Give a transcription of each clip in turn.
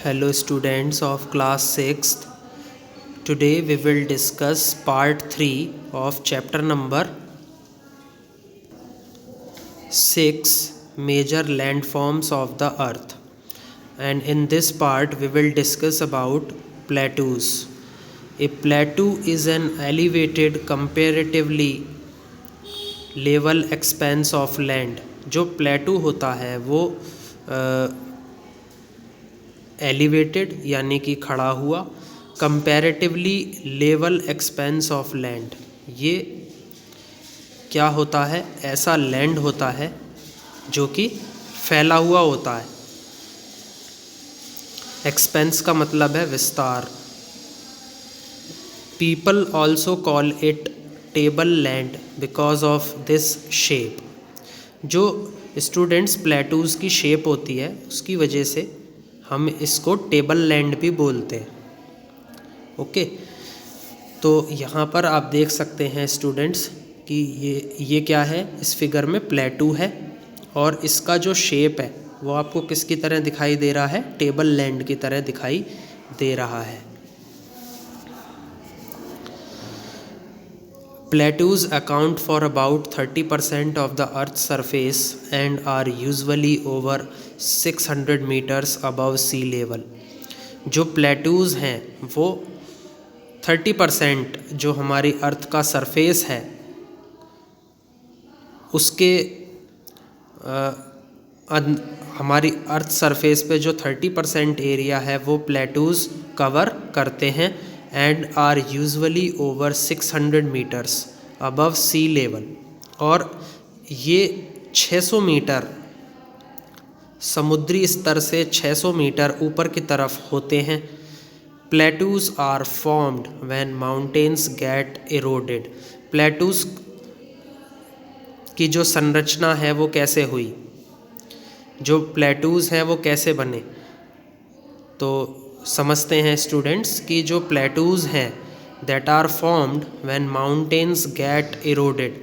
Hello students of class 6th. Today we will discuss part 3 of chapter number 6, major landforms of the earth. And in this part we will discuss about plateaus. A plateau is an elevated, comparatively level expanse of land. जो plateau होता है वो elevated यानी कि खड़ा हुआ, comparatively level expense of land, ये क्या होता है? ऐसा लैंड होता है जो कि फैला हुआ होता है। एक्सपेंस का मतलब है विस्तार। People also call it table land because of this shape. जो स्टूडेंट्स प्लेटूज़ की शेप होती है उसकी वजह से हम इसको टेबल लैंड भी बोलते हैं। ओके, तो यहाँ पर आप देख सकते हैं स्टूडेंट्स कि ये क्या है? इस फिगर में प्लेटू है और इसका जो शेप है वो आपको किसकी तरह दिखाई दे रहा है? टेबल लैंड की तरह दिखाई दे रहा है। Plateaus account for about 30% of the Earth's surface and are usually over 600 meters above sea level. जो प्लेटूज़ हैं वो 30% जो हमारी अर्थ का सरफेस है उसके हमारी अर्थ सरफेस पे जो 30% एरिया है वो प्लेटूज़ कवर करते हैं and are usually over 600 metres above sea level. और ये 600 मीटर समुद्री स्तर से 600 मीटर ऊपर की तरफ होते हैं। Plateaus are formed when mountains get eroded. Plateaus की जो संरचना है वो कैसे हुई? जो प्लेटूज़ हैं वो कैसे बने? तो समझते हैं स्टूडेंट्स कि जो प्लेटूज़ हैं that are formed when mountains get eroded.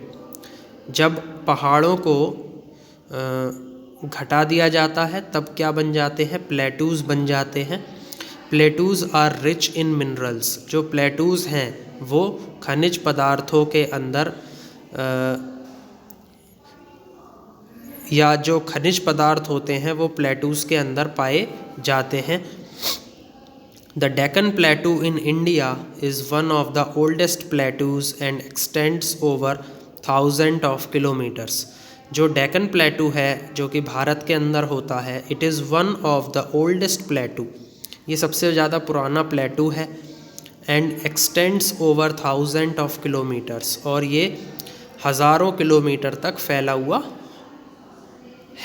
जब पहाड़ों को घटा दिया जाता है तब क्या बन जाते हैं? प्लेटूज़ बन जाते हैं। Plateaus are rich in minerals. जो प्लेटूज़ हैं वो खनिज पदार्थों के अंदर या जो खनिज पदार्थ होते हैं वो प्लेटूज़ के अंदर पाए जाते हैं। The Deccan Plateau in India is one of the oldest plateaus and extends over thousands of kilometers. जो डेक्कन प्लेटू है जो कि भारत के अंदर होता है, it is one of the oldest प्लेटू। ये सबसे ज़्यादा पुराना प्लेटू है and x tends over thousand of kilometres, और ये हज़ारों किलोमीटर तक फैला हुआ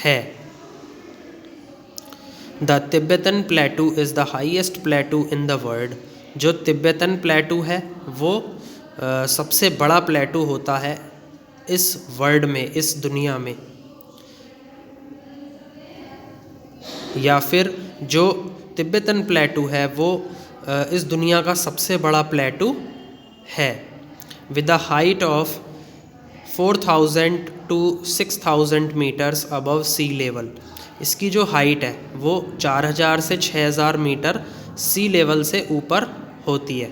है। The Tibetan प्लेटू is the highest प्लेटू in the world. जो तिब्बतन प्लेटू है वो सबसे बड़ा प्लेटू होता है इस वर्ल्ड में, इस दुनिया में। या फिर जो तिब्बतन प्लेटू है वो इस दुनिया का सबसे बड़ा प्लेटू है with the height of 4000 to 6000 metres above sea level. इसकी जो हाइट है वो 4000 से 6000 मीटर सी लेवल से ऊपर होती है।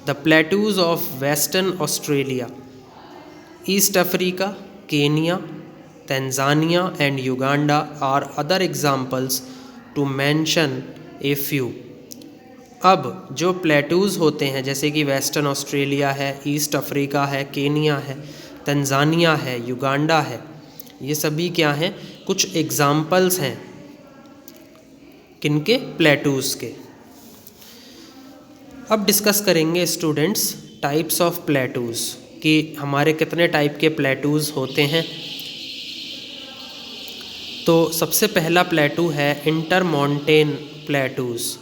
The plateaus of Western Australia, East Africa, Kenya, Tanzania and Uganda are other examples to mention a few. अब जो प्लेटूज़ होते हैं जैसे कि वेस्टर्न ऑस्ट्रेलिया है, ईस्ट अफ्रीका है, केनिया है, तंजानिया है, युगांडा है, ये सभी क्या हैं? कुछ एग्जाम्पल्स हैं किनके? प्लेटूज़ के। अब डिस्कस करेंगे स्टूडेंट्स टाइप्स ऑफ प्लेटूज़ कि हमारे कितने टाइप के प्लेटूज़ होते हैं। तो सबसे पहला प्लेटू है इंटरमॉन्टेन प्लेटूज़।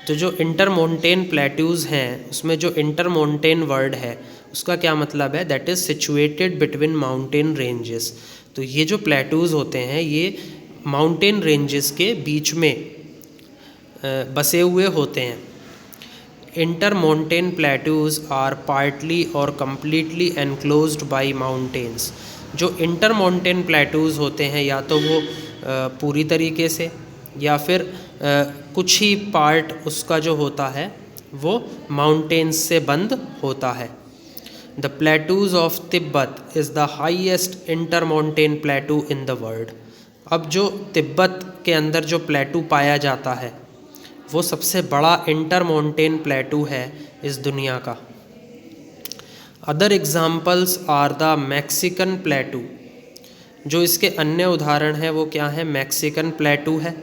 तो जो इंटरमॉन्टेन प्लेटूज़ हैं उसमें जो इंटरमॉन्टेन वर्ड है उसका क्या मतलब है? That is situated between mountain ranges. तो ये जो प्लेटूज़ होते हैं ये माउंटेन रेंजेस के बीच में बसे हुए होते हैं। इंटरमॉन्टेन प्लेटूज़ आर पार्टली और कम्प्लीटली एनक्लोज्ड बाय माउंटेन्स। जो इंटरमॉन्टेन प्लेटूज़ होते हैं या तो वो पूरी तरीके से या फिर कुछ ही पार्ट उसका जो होता है वो माउंटेन्स से बंद होता है। The plateaus of Tibet is the highest inter mountain प्लेटू in the world. अब जो तिब्बत के अंदर जो प्लेटू पाया जाता है वो सबसे बड़ा इंटर माउंटेन प्लेटू है इस दुनिया का। Other examples are the Mexican plateau. जो इसके अन्य उदाहरण हैं वो क्या है? मैक्सिकन प्लेटू है,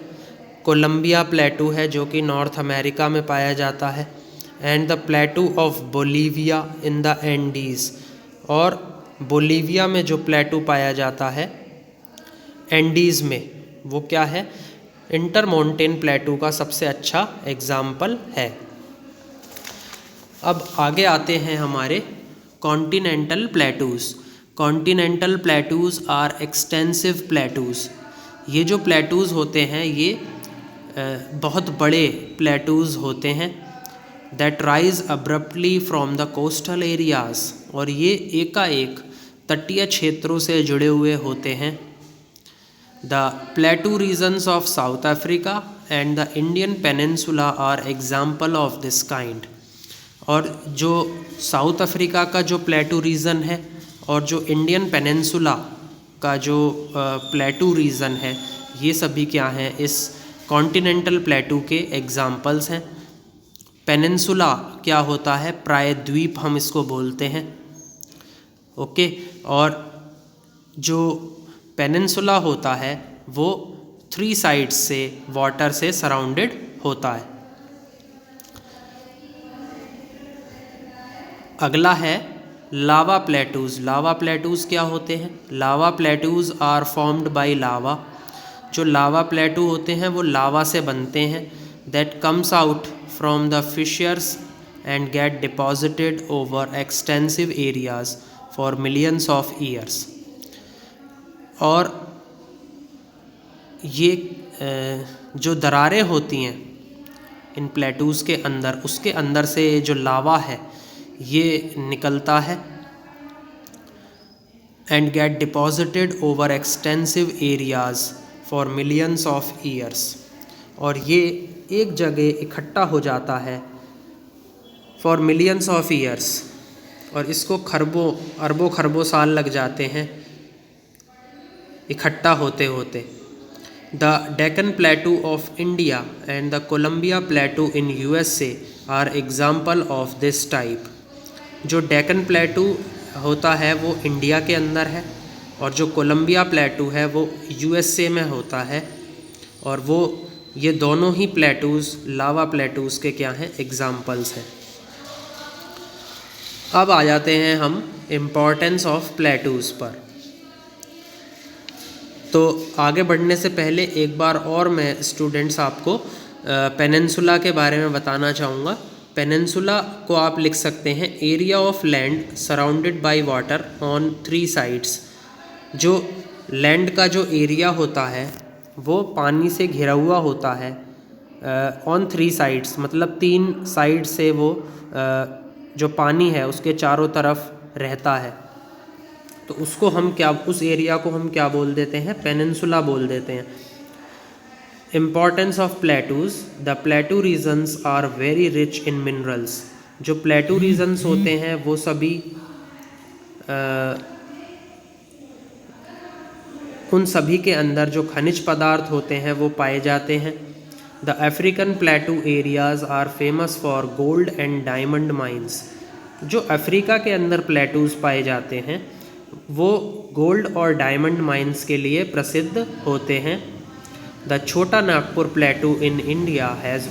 कोलंबिया प्लेटू है जो कि नॉर्थ अमेरिका में पाया जाता है, and the प्लेटू of Bolivia in the Andes. और बोलीविया में जो प्लेटू पाया जाता है एंडीज़ में, वो क्या है? इंटर माउंटेन प्लेटू का सबसे अच्छा एग्जाम्पल है। अब आगे आते हैं हमारे continental plateaus. Continental plateaus are extensive plateaus. ये जो प्लेटूज़ होते हैं ये बहुत बड़े प्लेटूज़ होते हैं। That rise abruptly from the coastal areas. और ये एकाएक तटीय क्षेत्रों से जुड़े हुए होते हैं। The plateau regions of South Africa and the Indian peninsula are example of this kind. और जो साउथ अफ्रीका का जो प्लेटू रीजन है और जो इंडियन पेनिनसुला का जो प्लेटू रीजन है, ये सभी क्या हैं? इस कॉन्टिनेंटल प्लेटू के एग्जाम्पल्स हैं। पेनिनसुला क्या होता है? प्रायद्वीप हम इसको बोलते हैं। ओके। और जो पेनिनसुला होता है वो 3 साइड्स से वाटर से सराउंडेड होता है। अगला है लावा प्लेटूज़। लावा प्लेटूज़ क्या होते हैं? लावा प्लेटूज़ आर फॉर्म्ड बाय लावा। जो लावा प्लेटू होते हैं वो लावा से बनते हैं। That comes out from the fissures and get deposited over extensive areas for millions of years. और ये जो दरारें होती हैं इन प्लेटूज़ के अंदर, उसके अंदर से जो लावा है ये निकलता है and get deposited over extensive areas for millions of years. और ये एक जगह इकट्ठा हो जाता है फॉर मिलियंस ऑफ ईयर्स, और इसको खरबों अरबों खरबों साल लग जाते हैं इकट्ठा होते होते। The Deccan plateau of India and the Columbia plateau in USA are example of this type. जो डेक्कन प्लेटू होता है वो इंडिया के अंदर है और जो कोलंबिया प्लेटू है वो USA में होता है। और वो ये दोनों ही प्लेटूज़ लावा प्लेटूज़ के क्या हैं? एग्जाम्पल्स हैं। अब आ जाते हैं हम इम्पोर्टेंस ऑफ प्लेटूज़ पर। तो आगे बढ़ने से पहले एक बार और मैं स्टूडेंट्स आपको पेनिनसुला के बारे में बताना चाहूँगा। पेनिनसुला को आप लिख सकते हैं area of land surrounded by water on 3 sides. जो लैंड का जो एरिया होता है वो पानी से घिरा हुआ होता है ऑन 3 साइड्स, मतलब 3 साइड से वो जो पानी है उसके चारों तरफ रहता है। तो उसको हम क्या, उस एरिया को हम क्या बोल देते हैं? पेनिनसुला बोल देते हैं। Importance of plateaus. The plateau regions are very rich in minerals. जो प्लेटू रीजन्स होते हैं वो सभी उन सभी के अंदर जो खनिज पदार्थ होते हैं वो पाए जाते हैं। The African plateau areas are famous for gold and diamond mines. जो अफ्रीका के अंदर प्लेटूज़ पाए जाते हैं वो गोल्ड और डायमंड माइंस के लिए प्रसिद्ध होते हैं। The Chota Nagpur plateau in India has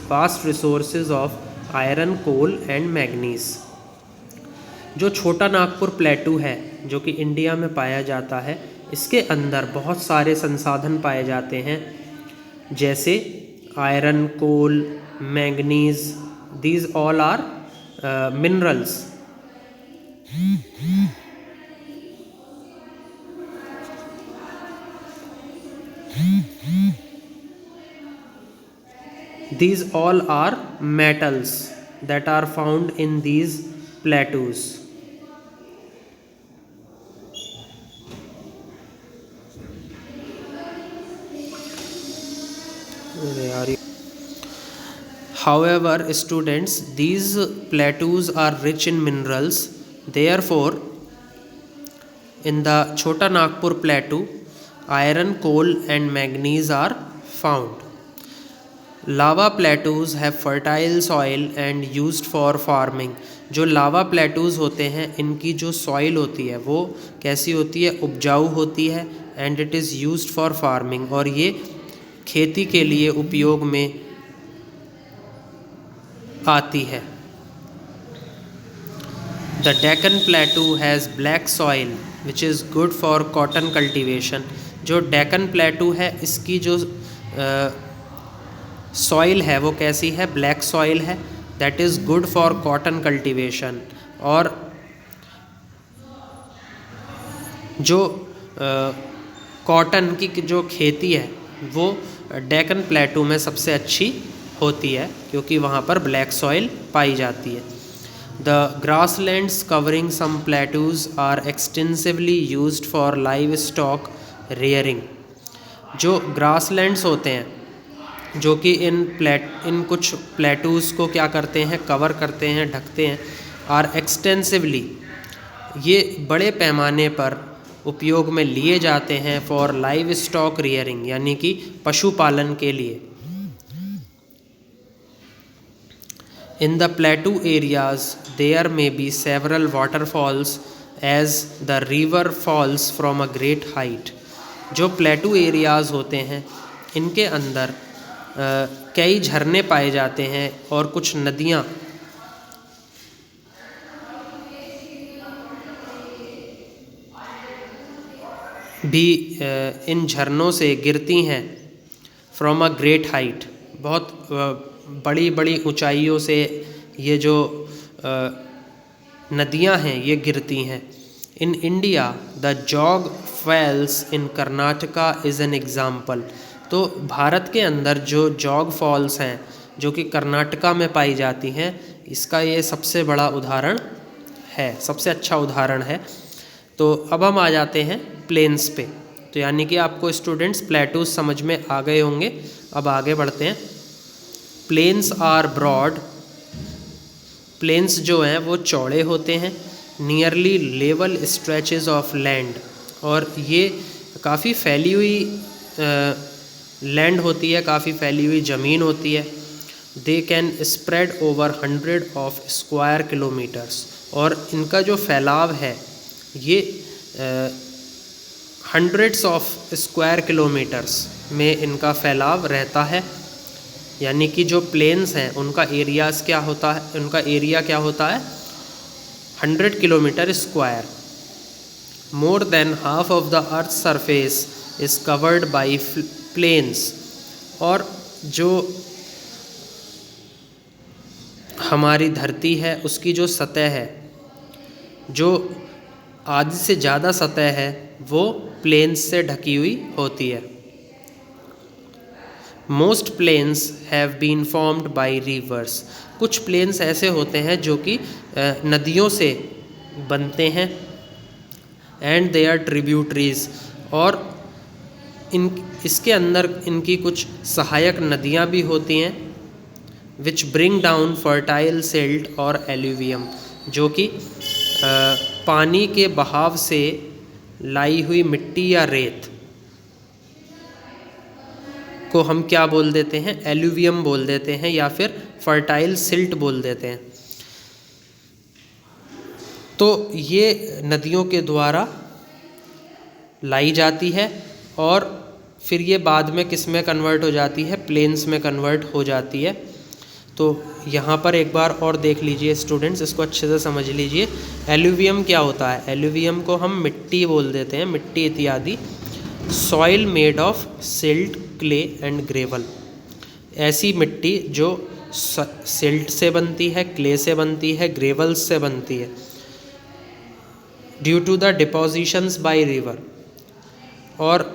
vast resources of iron, coal and manganese. जो छोटा नागपुर प्लेटू है जो कि इंडिया में पाया जाता है, इसके अंदर बहुत सारे संसाधन पाए जाते हैं जैसे iron, coal, manganese. These all are minerals. These all are metals that are found in these plateaus. अरे यार, however, students, these plateaus are rich in minerals. Therefore, in the Chota Nagpur plateau, iron, coal, and manganese are found. Lava plateaus have fertile soil and used for farming. जो लावा प्लेटूज़ होते हैं, इनकी जो soil होती है वो कैसी होती है, उपजाऊ होती है, and it is used for farming, और ये खेती के लिए उपयोग में आती है। The Deccan प्लेटू has black soil which is good for cotton cultivation. जो डेक्कन प्लेटू है, इसकी जो सॉइल है वो कैसी है, ब्लैक सॉइल है, that is good for cotton cultivation. और जो कॉटन की जो खेती है वो डेक्कन प्लेटू में सबसे अच्छी होती है, क्योंकि वहाँ पर ब्लैक सॉइल पाई जाती है। The grasslands covering some plateaus are extensively used for livestock rearing. जो ग्रासलैंड्स होते हैं, जो कि इन कुछ प्लेटूज़ को क्या करते हैं, कवर करते हैं, ढकते हैं, आर एक्सटेंसिवली, ये बड़े पैमाने पर उपयोग में लिए जाते हैं फॉर लाइव स्टॉक रेयरिंग, यानी कि पशुपालन के लिए। In the plateau areas there may be several waterfalls as the river falls from a great height. जो प्लेटू एरियाज़ होते हैं, इनके अंदर कई झरने पाए जाते हैं और कुछ नदियाँ भी इन झरनों से गिरती हैं फ्रॉम अ ग्रेट हाइट। बहुत बड़ी बड़ी ऊंचाइयों से ये जो नदियाँ हैं ये गिरती हैं। In India the jog falls in Karnataka is an example. तो भारत के अंदर जो जॉग फॉल्स हैं, जो कि कर्नाटका में पाई जाती हैं, इसका ये सबसे बड़ा उदाहरण है, सबसे अच्छा उदाहरण है। तो अब हम आ जाते हैं प्लेन्स पे। तो यानी कि आपको स्टूडेंट्स प्लेटूज समझ में आ गए होंगे। अब आगे बढ़ते हैं। Planes are broad. प्लेन्स जो हैं वो चौड़े होते हैं। Nearly level stretches of land, और ये काफ़ी फैली हुई लैंड होती है, काफ़ी फैली हुई ज़मीन होती है। They can spread over 100 of square kilometres, और इनका जो फैलाव है ये हंड्रेड्स ऑफ स्क्वायर किलोमीटर्स में इनका फैलाव रहता है। यानी कि जो प्लेन्स हैं उनका एरियाज़ क्या होता है, उनका एरिया क्या होता है, 100 kilometre square. More than half of the earth surface is covered by plains. और जो हमारी धरती है उसकी जो सतह है, जो आधी से ज़्यादा सतह है, वो प्लेन्स से ढकी हुई होती है। Most plains have been formed by rivers. कुछ प्लेन्स ऐसे होते हैं जो कि नदियों से बनते हैं, एंड दे आर ट्रिब्यूटरीज, और इसके अंदर इनकी कुछ सहायक नदियाँ भी होती हैं, विच ब्रिंग डाउन फर्टाइल सिल्ट और एल्यूवियम, जो कि पानी के बहाव से लाई हुई मिट्टी या रेत को हम क्या बोल देते हैं, एल्यूवियम बोल देते हैं, या फिर फर्टाइल सिल्ट बोल देते हैं। तो ये नदियों के द्वारा लाई जाती है, और फिर ये बाद में किस में कन्वर्ट हो जाती है, प्लेन्स में कन्वर्ट हो जाती है। तो यहाँ पर एक बार और देख लीजिए स्टूडेंट्स, इसको अच्छे से समझ लीजिए। एल्यूवियम क्या होता है, एल्यूवियम को हम मिट्टी बोल देते हैं, मिट्टी इत्यादि। Soil made of silt, clay and gravel. ऐसी मिट्टी जो सिल्ट से बनती है, क्ले से बनती है, ग्रेवल्स से बनती है, due to the depositions by river. और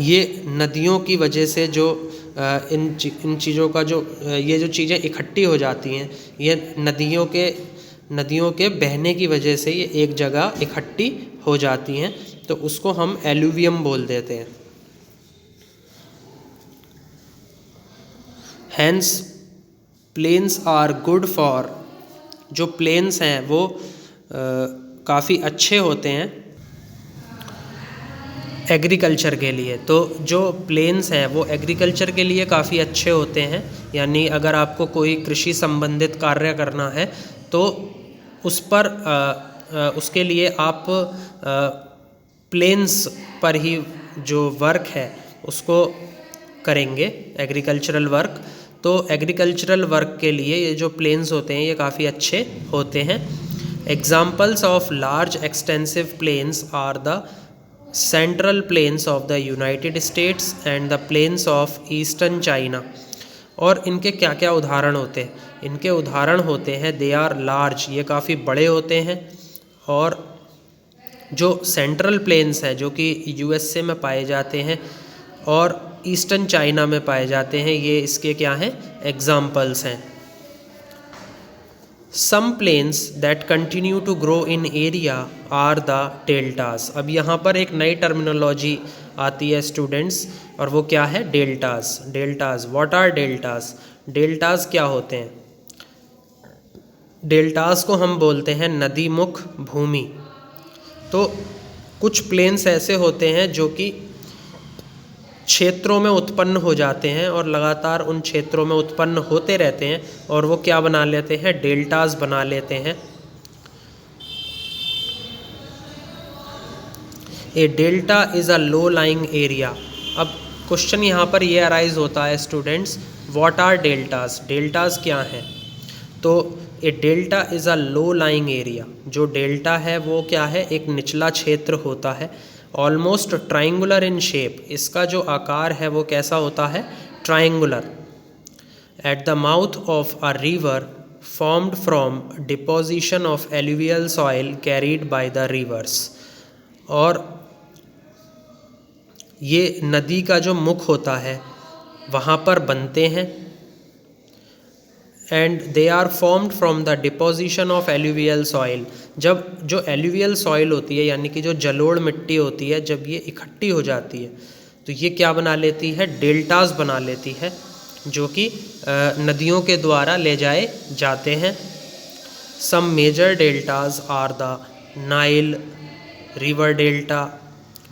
ये नदियों की वजह से जो इन चीज़ों का जो ये जो चीज़ें इकट्ठी हो जाती हैं, ये नदियों के बहने की वजह से ये एक जगह इकट्ठी हो जाती हैं, तो उसको हम एल्यूवियम बोल देते हैं। Hence plains are good for, जो प्लेन्स हैं वो काफ़ी अच्छे होते हैं एग्रीकल्चर के लिए। तो जो प्लेन्स हैं वो एग्रीकल्चर के लिए काफ़ी अच्छे होते हैं, यानी अगर आपको कोई कृषि संबंधित कार्य करना है तो उस पर उसके लिए आप प्लेन्स पर ही जो वर्क है उसको करेंगे, एग्रीकल्चरल वर्क। तो एग्रीकल्चरल वर्क के लिए ये जो प्लेन्स होते हैं ये काफ़ी अच्छे होते हैं। Examples of large extensive plains are the central plains of the United States and the plains of eastern China. और इनके क्या क्या उदाहरण होते हैं? इनके उदाहरण होते हैं दे आर लार्ज, ये काफ़ी बड़े होते हैं, और जो सेंट्रल प्लेन्स हैं जो कि यूएसए में पाए जाते हैं और ईस्टर्न चाइना में पाए जाते हैं, ये इसके क्या हैं? एग्जाम्पल्स हैं। Some plains that continue to grow in area are the deltas. अब यहाँ पर एक नई टर्मिनोलॉजी आती है स्टूडेंट्स, और वो क्या है? Deltas. Deltas, what are deltas? Deltas क्या होते हैं? डेल्टास को हम बोलते हैं नदी मुख भूमि। तो कुछ प्लेन्स ऐसे होते हैं जो कि क्षेत्रों में उत्पन्न हो जाते हैं और लगातार उन क्षेत्रों में उत्पन्न होते रहते हैं, और वो क्या बना लेते हैं? डेल्टास बना लेते हैं। A delta is a low lying area. अब क्वेश्चन यहाँ पर ये अराइज होता है students, what are deltas? Deltas क्या हैं? तो a delta is a low lying area. जो डेल्टा है वो क्या है? एक निचला क्षेत्र होता है, ऑलमोस्ट ट्राइंगुलर इन शेप। इसका जो आकार है वो कैसा होता है? Triangular. At the mouth of a river formed from deposition of alluvial soil carried by the reverse. और ये नदी का जो मुख होता है वहाँ पर बनते हैं, and they are formed from the deposition of alluvial soil. जब जो एलुवियल सॉइल होती है यानी कि जो जलोढ़ मिट्टी होती है, जब ये इकट्ठी हो जाती है तो ये क्या बना लेती है? डेल्टास बना लेती है, जो कि नदियों के द्वारा ले जाए जाते हैं। Some major deltas are the Nile river delta,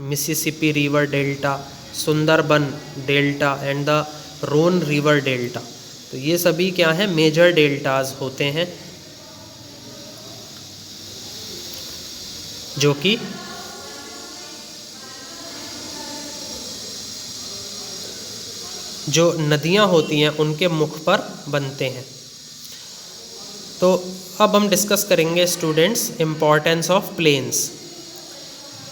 Mississippi river delta, Sundarban delta and the Rhone river delta. तो ये सभी क्या हैं? मेजर डेल्टास होते हैं, जो कि जो नदियाँ होती हैं उनके मुख पर बनते हैं। तो अब हम डिस्कस करेंगे students importance of plains.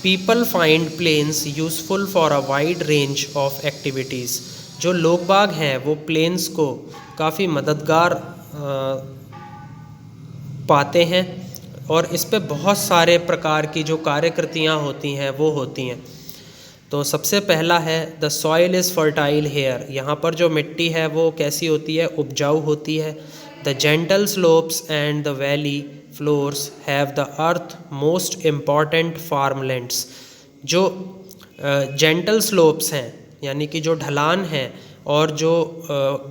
People find plains useful for a wide range of activities. जो लोग बाग हैं वो प्लेन्स को काफ़ी मददगार पाते हैं, और इस पे बहुत सारे प्रकार की जो कार्यकृतियाँ होती हैं वो होती हैं। तो सबसे पहला है the soil is fertile here. यहाँ पर जो मिट्टी है वो कैसी होती है? उपजाऊ होती है। The gentle slopes and the valley floors have the earth most important farmlands. जो जेंटल स्लोप्स हैं यानी कि जो ढलान हैं, और जो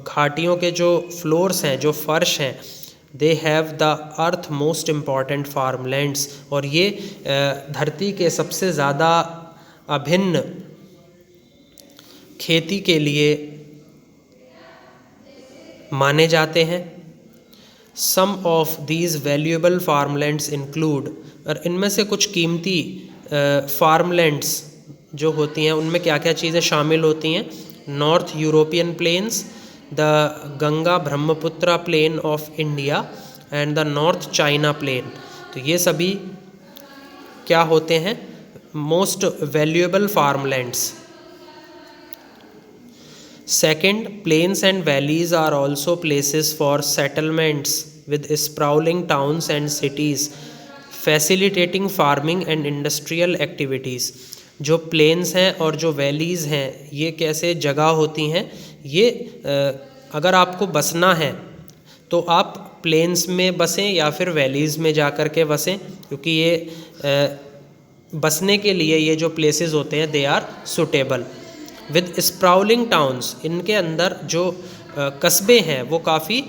घाटियों के जो फ्लोर्स हैं, जो फर्श हैं, they have the earth most important farmlands. और ये धरती के सबसे ज़्यादा अभिन्न खेती के लिए माने जाते हैं। Some of these valuable farmlands include, और इनमें से कुछ कीमती फार्मलैंड्स जो होती हैं उनमें क्या क्या चीज़ें शामिल होती हैं? North European plains, the Ganga Brahmaputra plain of India and the North China plain. तो ये सभी क्या होते हैं? Most valuable farmlands. Second, plains and valleys are also places for settlements with sprawling towns and cities, facilitating farming and industrial activities. जो plains हैं और जो वैलीज़ हैं ये कैसे जगह होती हैं? ये अगर आपको बसना है तो आप प्लेन्स में बसें या फिर वैलीज़ में जा कर के बसें, क्योंकि ये बसने के लिए ये जो प्लेसेस होते हैं they are suitable. With sprawling towns, इनके अंदर जो कस्बे हैं वो काफ़ी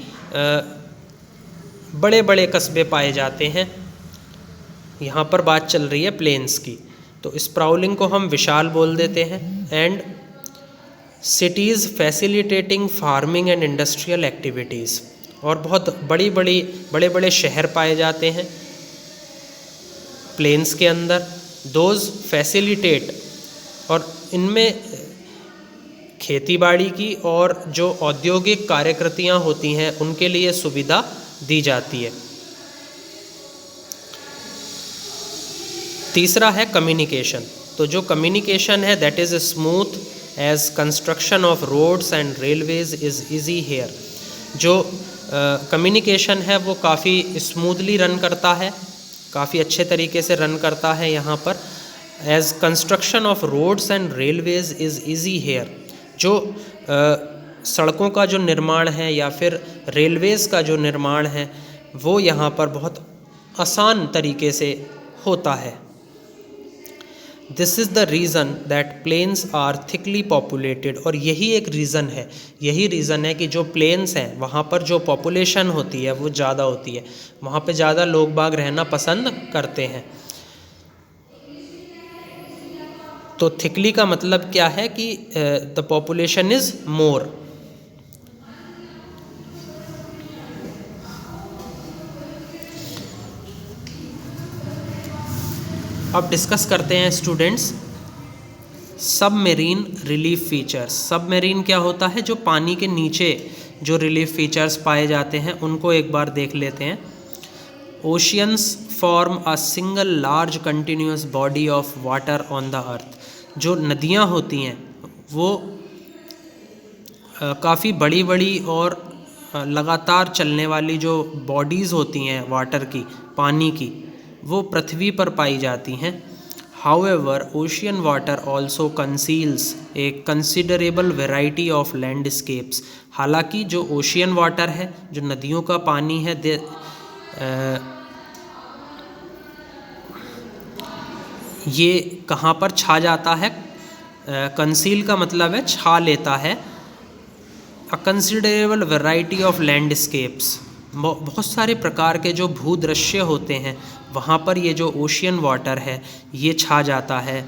बड़े बड़े कस्बे पाए जाते हैं। यहाँ पर बात चल रही है प्लेन्स की, तो स्प्राउलिंग को हम विशाल बोल देते हैं। And cities facilitating farming and industrial activities, और बहुत बड़े बड़े शहर पाए जाते हैं प्लेन्स के अंदर। दोज फैसिलिटेट, और इनमें खेतीबाड़ी की और जो औद्योगिक कार्यकृतियाँ होती हैं उनके लिए सुविधा दी जाती है। तीसरा है कम्युनिकेशन। तो जो कम्युनिकेशन है that is smooth as construction of roads and railways is easy here. जो कम्युनिकेशन है वो काफ़ी स्मूथली रन करता है, काफ़ी अच्छे तरीके से रन करता है यहाँ पर। As construction of roads and railways is easy here, जो सड़कों का जो निर्माण है या फिर रेलवेज़ का जो निर्माण है वो यहाँ पर बहुत आसान तरीके से होता है। This is the reason that plains are thickly populated, और यही एक रीज़न है, यही रीज़न है कि जो प्लेन्स हैं वहाँ पर जो पॉपुलेशन होती है वो ज़्यादा होती है, वहाँ पे ज़्यादा लोग बाग रहना पसंद करते हैं। तो थिकली का मतलब क्या है कि द पॉपुलेशन इज़ मोर। अब डिस्कस करते हैं students submarine relief features. Submarine क्या होता है? जो पानी के नीचे जो रिलीफ फीचर्स पाए जाते हैं उनको एक बार देख लेते हैं। Oceans form a single large continuous body of water on the earth. जो नदियाँ होती हैं वो काफ़ी बड़ी बड़ी और लगातार चलने वाली जो बॉडीज़ होती हैं वाटर की, पानी की, वो पृथ्वी पर पाई जाती हैं। However ocean water also conceals A considerable variety of landscapes. हालांकि जो ओशियन वाटर है, जो नदियों का पानी है, ये कहाँ पर छा जाता है? कंसील का मतलब है छा लेता है। अ कंसिडरेबल वेराइटी ऑफ लैंडस्केप्स, बहुत सारे प्रकार के जो भूदृश्य होते हैं वहाँ पर ये जो ओशियन वाटर है ये छा जाता है।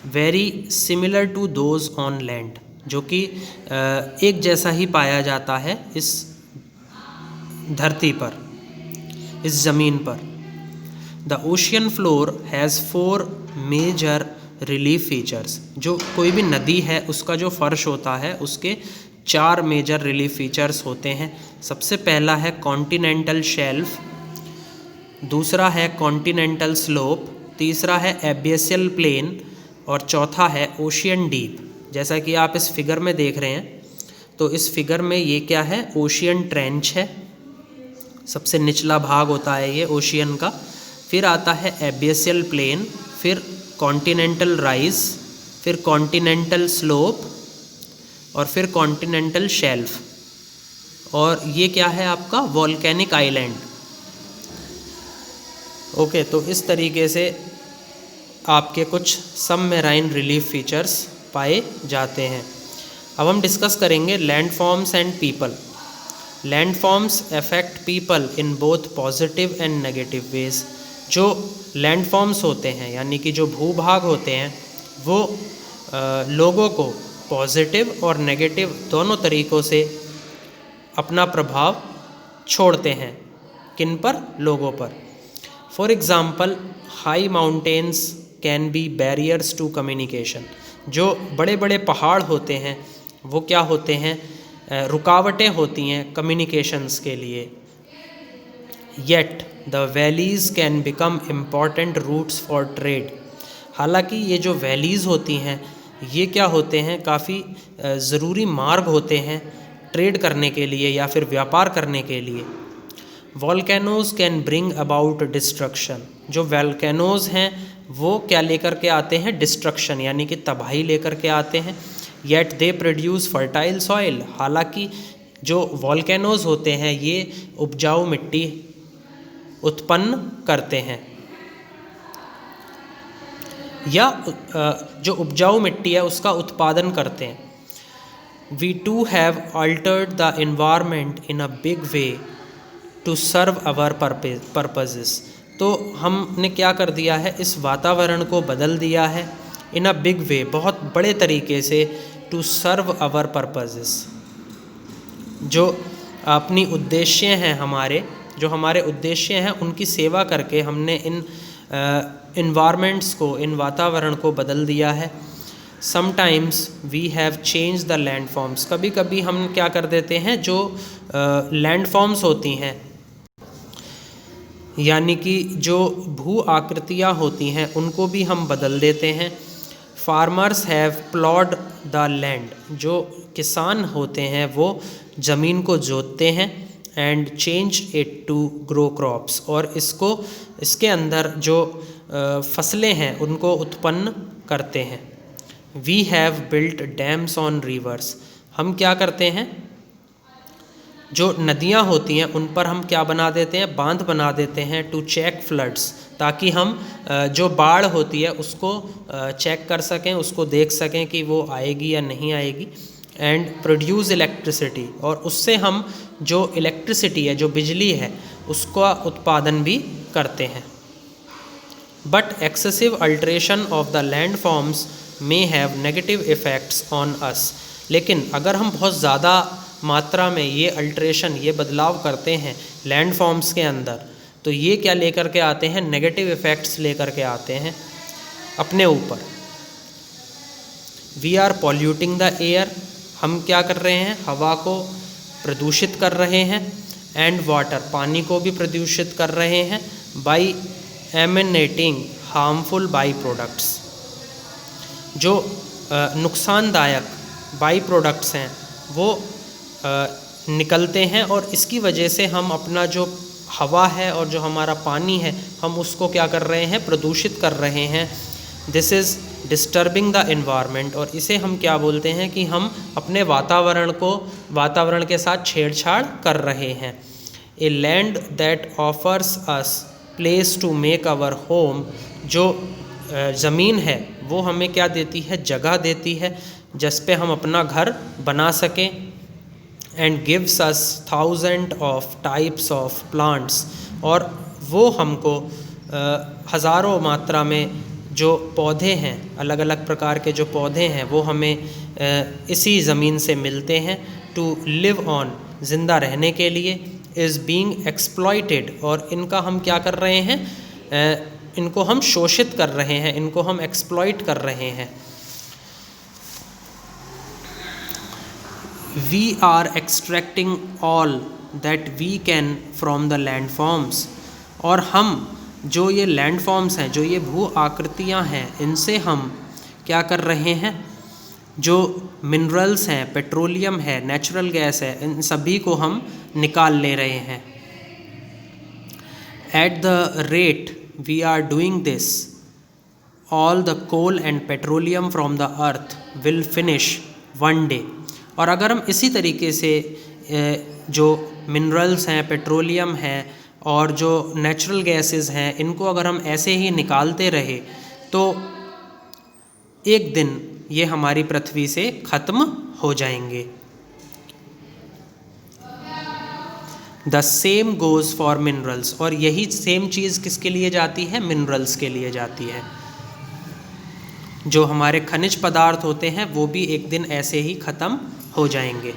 Very similar to those on land, जो कि एक जैसा ही पाया जाता है इस धरती पर, इस ज़मीन पर। The ocean floor has 4 major relief features. जो कोई भी नदी है उसका जो फर्श होता है उसके 4 मेजर रिलीफ फीचर्स होते हैं। सबसे पहला है कॉन्टिनेंटल शेल्फ, दूसरा है कॉन्टिनेंटल स्लोप, तीसरा है एबिसियल प्लेन, और चौथा है ओशियन डीप। जैसा कि आप इस फिगर में देख रहे हैं, तो इस फिगर में ये क्या है? ओशियन ट्रेंच है, सबसे निचला भाग होता है ये ओशियन का। फिर आता है एबिसियल प्लेन, फिर कॉन्टिनेंटल राइज, फिर कॉन्टिनेंटल स्लोप, और फिर कॉन्टिनेंटल शेल्फ। और ये क्या है आपका? Volcanic island. ओके, तो इस तरीके से आपके कुछ सबमेराइन रिलीफ फीचर्स पाए जाते हैं। अब हम डिस्कस करेंगे landforms and people. Landforms affect people in both positive and negative ways. जो लैंडफॉर्म्स होते हैं यानी कि जो भूभाग होते हैं वो लोगों को पॉजिटिव और नेगेटिव दोनों तरीक़ों से अपना प्रभाव छोड़ते हैं। किन पर? लोगों पर। For example, high mountains can be barriers to communication. जो बड़े बड़े पहाड़ होते हैं वो क्या होते हैं? रुकावटें होती हैं कम्युनिकेशंस के लिए। Yet the valleys can become important routes for trade. हालांकि ये जो वैलीज़ होती हैं ये क्या होते हैं? काफ़ी ज़रूरी मार्ग होते हैं ट्रेड करने के लिए या फिर व्यापार करने के लिए। Volcanoes can bring about destruction. जो वॉल्केनोज़ हैं वो क्या लेकर के आते हैं? डिस्ट्रक्शन, यानी कि तबाही लेकर के आते हैं। Yet they produce fertile soil. हालांकि जो वॉल्केनोज़ होते हैं ये उपजाऊ मिट्टी उत्पन्न करते हैं, या जो उपजाऊ मिट्टी है उसका उत्पादन करते हैं। We too have altered the environment in a big way to serve our purposes. तो हमने क्या कर दिया है, इस वातावरण को बदल दिया है इन अ बिग वे, बहुत बड़े तरीके से, टू सर्व आवर पर्पजेस, जो अपनी उद्देश्य हैं हमारे, जो हमारे उद्देश्य हैं उनकी सेवा करके हमने इन इन्वायरमेंट्स को, इन वातावरण को बदल दिया है। Sometimes we have change the land forms, कभी कभी हम क्या कर देते हैं, जो लैंड फॉर्म्स होती हैं, यानी कि जो भू आकृतियाँ होती हैं, उनको भी हम बदल देते हैं। Farmers have ploughed the land, जो किसान होते हैं वो ज़मीन को जोतते हैं, and change it to grow crops, और इसके अंदर जो फसलें हैं उनको उत्पन्न करते हैं। We have built dams on rivers, हम क्या करते हैं, जो नदियाँ होती हैं उन पर हम क्या बना देते हैं, बांध बना देते हैं, टू चेक फ्लड्स, ताकि हम जो बाढ़ होती है उसको चेक कर सकें, उसको देख सकें कि वो आएगी या नहीं आएगी। एंड प्रोड्यूस इलेक्ट्रिसिटी, और उससे हम जो इलेक्ट्रिसिटी है, जो बिजली है, उसका उत्पादन भी करते हैं। But excessive alteration of the land forms may have negative effects on us, लेकिन अगर हम बहुत ज़्यादा मात्रा में ये अल्ट्रेशन, ये बदलाव करते हैं लैंड फॉर्म्स के अंदर, तो ये क्या लेकर के आते हैं, नेगेटिव इफ़ेक्ट्स लेकर के आते हैं अपने ऊपर। We are polluting the air, हम क्या कर रहे हैं, हवा को प्रदूषित कर रहे हैं। एंड वाटर, पानी को भी प्रदूषित कर रहे हैं। By emanating harmful by products, जो नुकसानदायक बाई प्रोडक्ट्स हैं वो निकलते हैं, और इसकी वजह से हम अपना जो हवा है और जो हमारा पानी है, हम उसको क्या कर रहे हैं, प्रदूषित कर रहे हैं। This is disturbing the environment, और इसे हम क्या बोलते हैं कि हम अपने वातावरण के साथ छेड़छाड़ कर रहे हैं। A land that offers us place to make our home, जो ज़मीन है वो हमें क्या देती है, जगह देती है जिस पे हम अपना घर बना सकें। And gives us thousand of types of plants, और वो हमको हज़ारों मात्रा में जो पौधे हैं, अलग अलग प्रकार के जो पौधे हैं, वो हमें इसी ज़मीन से मिलते हैं। टू लिव ऑन, ज़िंदा रहने के लिए। इज़ बीइंग एक्सप्लॉइटेड, और इनका हम क्या कर रहे हैं, इनको हम शोषित कर रहे हैं, इनको हम एक्सप्लॉइट कर रहे हैं। We are extracting all that we can from the land forms, और हम जो ये लैंड फॉर्म्स हैं, जो ये भू आकृतियाँ हैं, इनसे हम क्या कर रहे हैं, जो मिनरल्स हैं, पेट्रोलियम है, नेचुरल गैस है, इन सभी को हम निकाल ले रहे हैं। At the rate we are doing this, all the coal and petroleum from the earth will finish one day, और अगर हम इसी तरीके से जो मिनरल्स हैं, पेट्रोलियम है और जो नेचुरल गैसेस हैं, इनको अगर हम ऐसे ही निकालते रहे तो एक दिन ये हमारी पृथ्वी से ख़त्म हो जाएंगे। The same goes for minerals, और यही सेम चीज़ किसके लिए जाती है, मिनरल्स के लिए जाती है। जो हमारे खनिज पदार्थ होते हैं वो भी एक दिन ऐसे ही ख़त्म हो जाएंगे।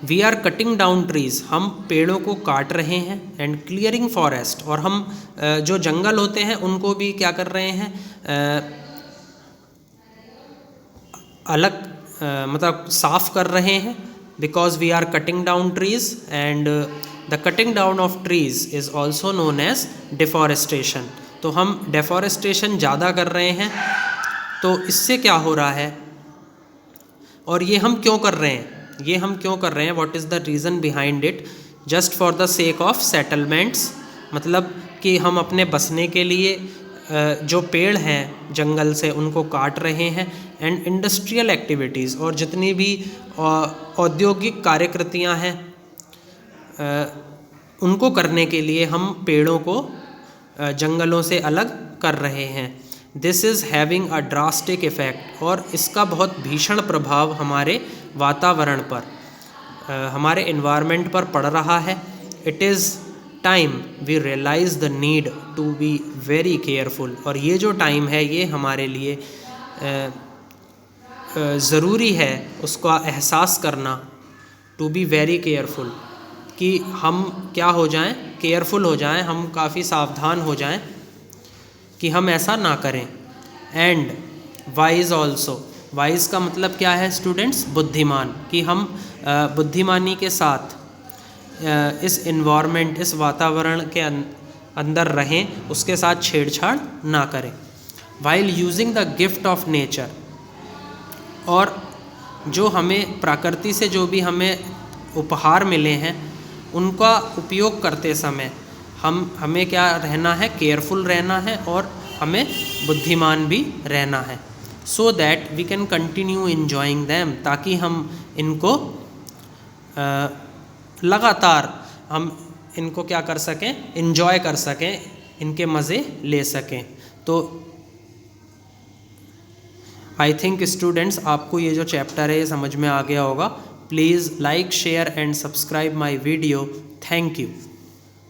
We are cutting down trees, हम पेड़ों को काट रहे हैं। एंड क्लियरिंग फॉरेस्ट, और हम जो जंगल होते हैं उनको भी क्या कर रहे हैं, अलग मतलब साफ़ कर रहे हैं। Because we are cutting down trees, and the cutting down of trees is also known as deforestation. तो हम डिफॉरेस्टेशन ज़्यादा कर रहे हैं, तो इससे क्या हो रहा है, और ये हम क्यों कर रहे हैं, what is the reason behind it. Just for the sake of settlements, मतलब कि हम अपने बसने के लिए जो पेड़ हैं जंगल से उनको काट रहे हैं। एंड इंडस्ट्रियल एक्टिविटीज़, और जितनी भी औद्योगिक कार्यकृतियाँ हैं उनको करने के लिए हम पेड़ों को जंगलों से अलग कर रहे हैं। This is having a drastic effect, और इसका बहुत भीषण प्रभाव हमारे वातावरण पर, हमारे इन्वायरमेंट पर पड़ रहा है। It is time we realise the need to be very careful, और ये जो टाइम है ये हमारे लिए ज़रूरी है उसका एहसास करना, टू बी वेरी केयरफुल, कि हम क्या हो जाएं, केयरफुल हो जाएं, हम काफ़ी सावधान हो जाएं कि हम ऐसा ना करें। एंड वाइज ऑल्सो, वाइज का मतलब क्या है स्टूडेंट्स? बुद्धिमान, कि हम बुद्धिमानी के साथ इस इन्वायरमेंट, इस वातावरण के अंदर रहें, उसके साथ छेड़छाड़ ना करें। While using the gift of nature, और जो हमें प्रकृति से जो भी हमें उपहार मिले हैं उनका उपयोग करते समय हमें क्या रहना है? केयरफुल रहना है, और हमें बुद्धिमान भी रहना है। So that we can continue enjoying them, ताकि हम इनको लगातार हम इनको क्या कर सकें? इन्जॉय कर सकें, इनके मज़े ले सकें। तो आई थिंक स्टूडेंट्स आपको ये जो चैप्टर है ये समझ में आ गया होगा। Please like, share and subscribe my video. Thank you.